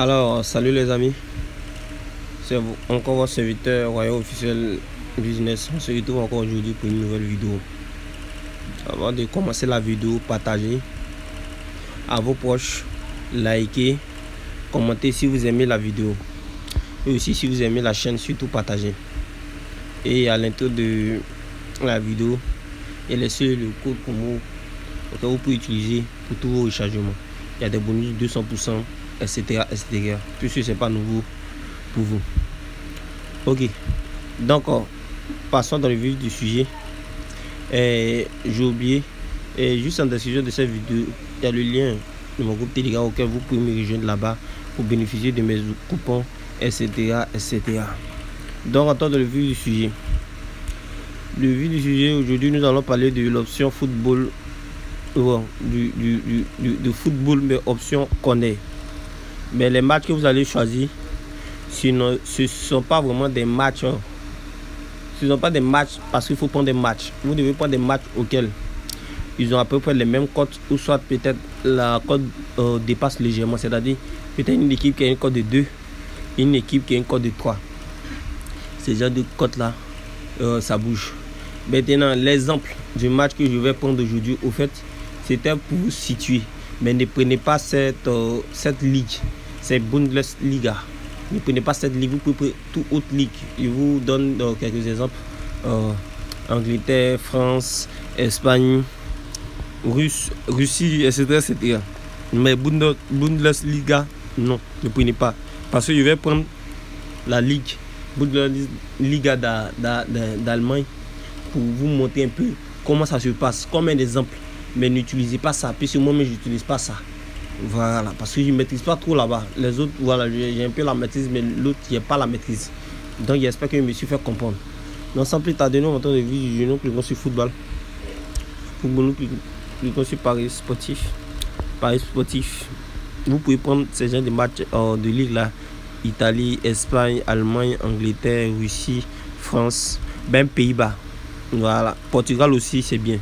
Alors, salut les amis, c'est encore votre serviteur Royal Officiel Business. On se retrouve encore aujourd'hui pour une nouvelle vidéo. Avant de commencer la vidéo, partagez à vos proches, likez, commentez si vous aimez la vidéo. Et aussi si vous aimez la chaîne, surtout partagez. Et à l'intro de la vidéo, et laissez le code promo que vous pouvez utiliser pour tous vos rechargements. Il y a des bonus de 200%, etc. Puisque c'est pas nouveau pour vous. Ok, donc passons dans le vif du sujet. J'ai oublié, juste en description de cette vidéo, il y a le lien de mon groupe Telegram auquel vous pouvez me rejoindre là-bas pour bénéficier de mes coupons, etc. Donc, en temps dans le vif du sujet. Le vif du sujet, aujourd'hui, nous allons parler de l'option football, du football, mais option connaît. Mais les matchs que vous allez choisir, ce ne sont pas vraiment des matchs. Ce ne sont pas des matchs parce qu'il faut prendre des matchs. Vous devez prendre des matchs auxquels ils ont à peu près les mêmes cotes, ou soit peut-être la cote dépasse légèrement. C'est-à-dire peut-être une équipe qui a une cote de 2, une équipe qui a une cote de 3. Ces genre de cotes-là, ça bouge. Maintenant, l'exemple du match que je vais prendre aujourd'hui, au fait, c'était pour vous situer. Mais ne prenez pas cette ligue, c'est Bundesliga. Ne prenez pas cette ligue, vous pouvez prendre toute autre ligue. Je vous donne quelques exemples. Angleterre, France, Espagne, Russie, etc. Mais Bundesliga, non, ne prenez pas. Parce que je vais prendre la ligue, Bundesliga d'Allemagne, pour vous montrer un peu comment ça se passe, comme un exemple. Mais n'utilisez pas ça, puisque moi-même je n'utilise pas ça. Voilà, parce que je ne maîtrise pas trop là-bas. Les autres, voilà, j'ai un peu la maîtrise, mais l'autre, il n'y a pas la maîtrise. Donc j'espère que je me suis fait comprendre. Donc sans plus tarder, nous on entend des vidéos, nous cliquons sur football. Football, nous cliquons sur Paris Sportif. Paris Sportif. Vous pouvez prendre ces genres de matchs de ligue là. Italie, Espagne, Allemagne, Angleterre, Russie, France, même Pays-Bas. Voilà, Portugal aussi c'est bien.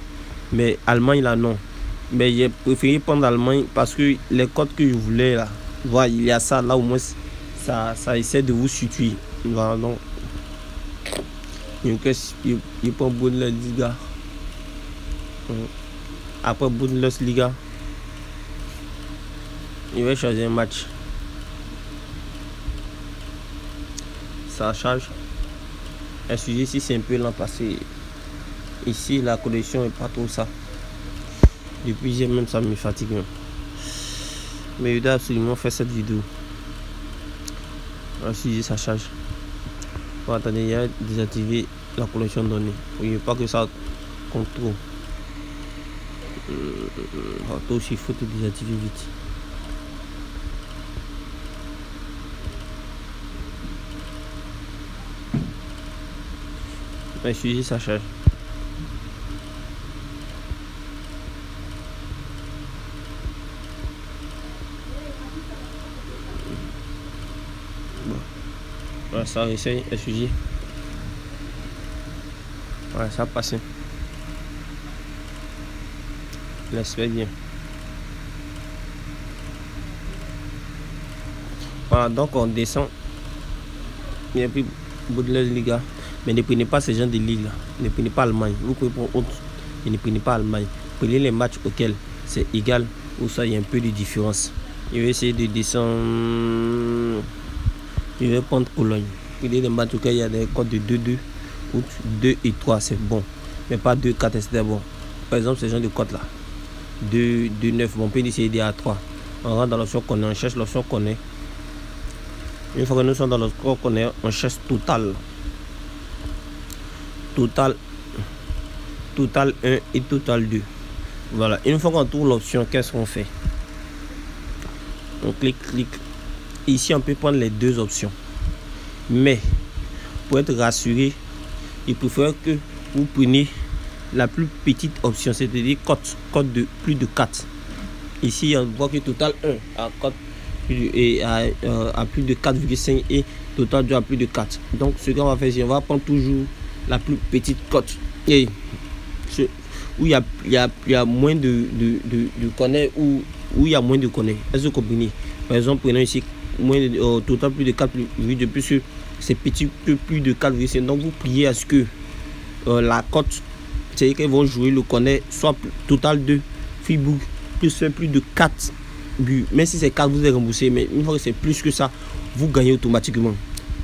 Mais Allemagne là non. Mais j'ai préféré prendre l'Allemagne parce que les codes que je voulais là, voilà, il y a ça là, au moins ça essaie de vous situer. Voilà, donc je prends Bundesliga. Après Bundesliga, je vais choisir un match. Ça charge. Excusez si c'est un peu lent parce que ici la connexion est pas trop ça. Depuis hier même ça me fatigue. Mais je dois absolument faire cette vidéo. Si ça charge. Bon, attendez, il y a désactivé la connexion donnée. Il ne faut pas que ça compte trop. Toi aussi il faut te désactiver vite. Excusez, ça charge. Voilà, ça essaye, excusez. Voilà, ça a passé. J'espère bien. Voilà, donc on descend. Il n'y a plus Bundesliga. Mais ne prenez pas ces gens de ligue là. Ne prenez pas Allemagne. Vous pouvez prendre autre. Mais ne prenez pas Allemagne. Prenez les matchs auxquels c'est égal ou ça il y a un peu de différence. Je vais essayer de descendre. Je vais prendre Pologne. Prenez des matchs auxquels il y a des codes de 2-2 ou 2 et 3, c'est bon. Mais pas 2-4, c'est bon. Par exemple, ces gens de codes là. 2-9, bon, on peut essayer à 3. On rentre dans l'option qu'on est, on cherche l'option qu'on est. Une fois que nous sommes dans l'option qu'on est, on cherche total. Total 1 et total 2. Voilà, une fois qu'on trouve l'option, qu'est-ce qu'on fait? On clique. Ici on peut prendre les deux options, mais pour être rassuré, il préfère que vous preniez la plus petite option, c'est-à-dire cote de plus de 4. Ici on voit que total 1 à cote et à plus de 4,5 et total 2 à plus de 4. Donc ce qu'on va faire, c'est on va prendre toujours la plus petite cote et où il y a moins de connaître, où il y a moins de connaître. Est-ce que vous comprenez? Par exemple, prenons ici au total plus de 4 vues de plus, c'est petit peu plus de 4 vues. Donc vous priez à ce que la cote, c'est qu'ils vont jouer le connaît, soit total de Facebook plus de 4 buts. Même si c'est 4, vous êtes remboursé, mais une fois que c'est plus que ça, vous gagnez automatiquement.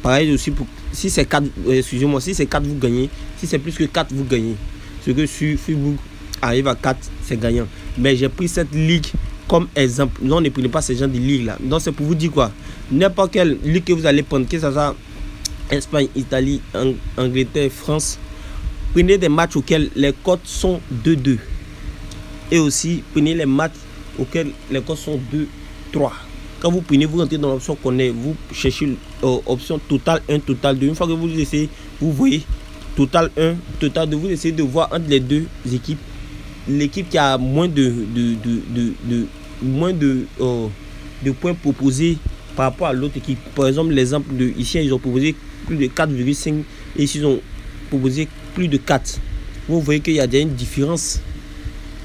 Pareil aussi pour si c'est 4, excusez-moi, si c'est 4, vous gagnez. Si c'est plus que 4, vous gagnez. Ce que sur Facebook arrive à 4, c'est gagnant. Mais j'ai pris cette ligue comme exemple. Non, ne prenez pas ces gens de ligue là. Donc c'est pour vous dire quoi. N'importe quelle ligue que vous allez prendre, que ce soit Espagne, Italie, Angleterre, France, prenez des matchs auxquels les cotes sont 2-2. Et aussi prenez les matchs auxquels les cotes sont 2-3. Quand vous prenez, vous rentrez dans l'option qu'on est, vous cherchez option total 1, total 2. Une fois que vous essayez, vous voyez total 1, total 2. Vous essayez de voir entre les deux équipes. L'équipe qui a moins de points proposés par rapport à l'autre équipe. Par exemple, l'exemple de ici, ils ont proposé plus de 4,5 et ici, ils ont proposé plus de 4. Vous voyez qu'il y a déjà une différence.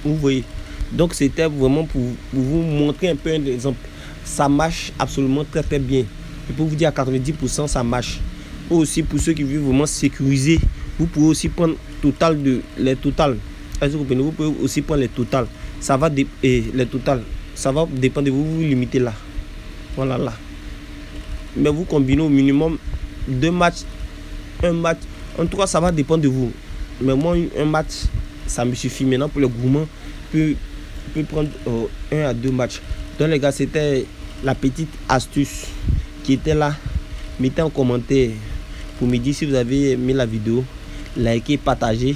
Vous voyez. Donc, c'était vraiment pour vous montrer un peu un exemple. Ça marche absolument très très bien. Et pour vous dire à 90%, ça marche. Aussi, pour ceux qui veulent vraiment sécuriser, vous pouvez aussi prendre les totales. Vous pouvez aussi prendre les totales. Ça va dépendre de vous. Vous limitez là. Voilà là. Mais vous combinez au minimum 2 matchs, 1 match. En tout cas, ça va dépendre de vous. Mais moi, un match, ça me suffit. Maintenant, pour le gourmand, peut prendre 1 à 2 matchs. Donc les gars, c'était la petite astuce qui était là. Mettez en commentaire pour me dire si vous avez aimé la vidéo. Likez, partagez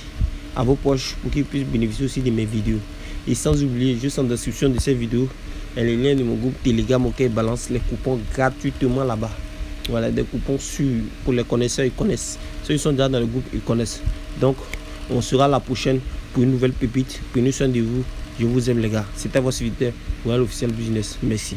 à vos proches pour qu'ils puissent bénéficier aussi de mes vidéos. Et sans oublier, juste en description de cette vidéo, il y a les liens de mon groupe Telegram auquel balance les coupons gratuitement là-bas. Voilà, des coupons sûrs pour les connaisseurs, ils connaissent. Ceux qui sont déjà dans le groupe, ils connaissent. Donc, on sera la prochaine pour une nouvelle pépite. Prenez soin de vous. Je vous aime les gars. C'était votre serviteur, Royal Officiel Business. Merci.